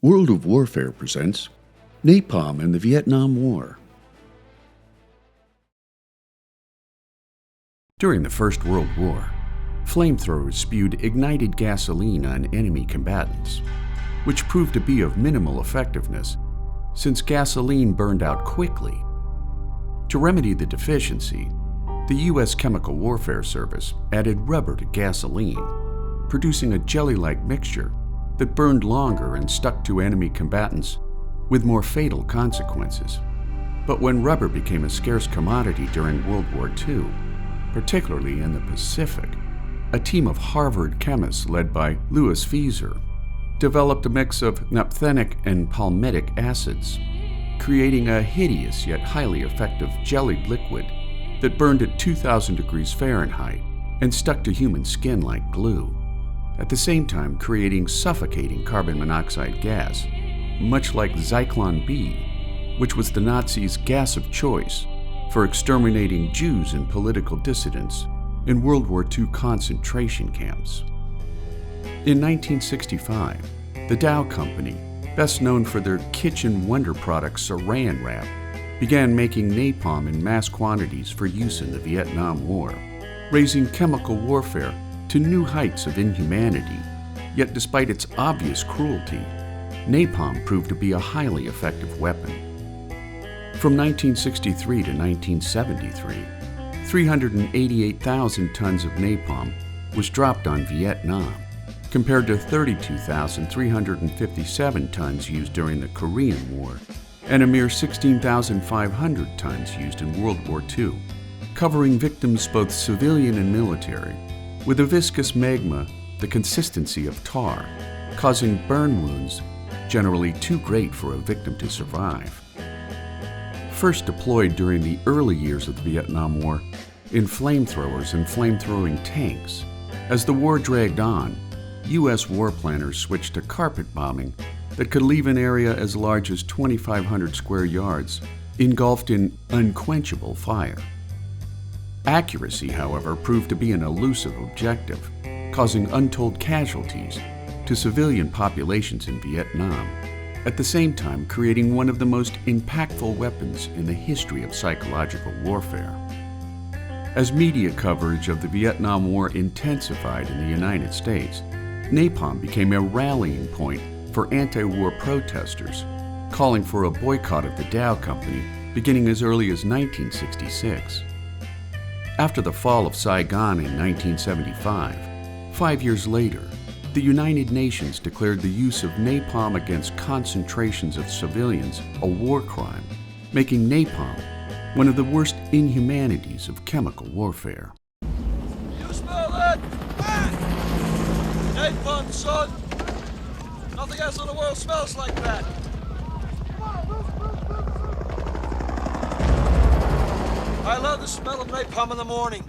World of Warfare presents Napalm and the Vietnam War. During the First World War, flamethrowers spewed ignited gasoline on enemy combatants, which proved to be of minimal effectiveness since gasoline burned out quickly. To remedy the deficiency, the U.S. Chemical Warfare Service added rubber to gasoline, producing a jelly-like mixture that burned longer and stuck to enemy combatants with more fatal consequences. But when rubber became a scarce commodity during World War II, particularly in the Pacific, a team of Harvard chemists led by Louis Fieser developed a mix of naphthenic and palmitic acids, creating a hideous yet highly effective jellied liquid that burned at 2,000 degrees Fahrenheit and stuck to human skin like glue, at the same time creating suffocating carbon monoxide gas, much like Zyklon B, which was the Nazis' gas of choice for exterminating Jews and political dissidents in World War II concentration camps. In 1965, the Dow Company, best known for their kitchen wonder product Saran Wrap, began making napalm in mass quantities for use in the Vietnam War, raising chemical warfare to new heights of inhumanity. Yet despite its obvious cruelty, napalm proved to be a highly effective weapon. From 1963 to 1973, 388,000 tons of napalm was dropped on Vietnam, compared to 32,357 tons used during the Korean War, and a mere 16,500 tons used in World War II, covering victims both civilian and military, with a viscous magma the consistency of tar, causing burn wounds generally too great for a victim to survive. First deployed during the early years of the Vietnam War in flamethrowers and flamethrowing tanks, as the war dragged on, U.S. war planners switched to carpet bombing that could leave an area as large as 2,500 square yards engulfed in unquenchable fire. Accuracy, however, proved to be an elusive objective, causing untold casualties to civilian populations in Vietnam, at the same time creating one of the most impactful weapons in the history of psychological warfare. As media coverage of the Vietnam War intensified in the United States, napalm became a rallying point for anti-war protesters, calling for a boycott of the Dow Company beginning as early as 1966. After the fall of Saigon in 1975, 5 years later, the United Nations declared the use of napalm against concentrations of civilians a war crime, making napalm one of the worst inhumanities of chemical warfare. You smell that? Napalm, son! Nothing else in the world smells like that! I love the smell of napalm in the morning.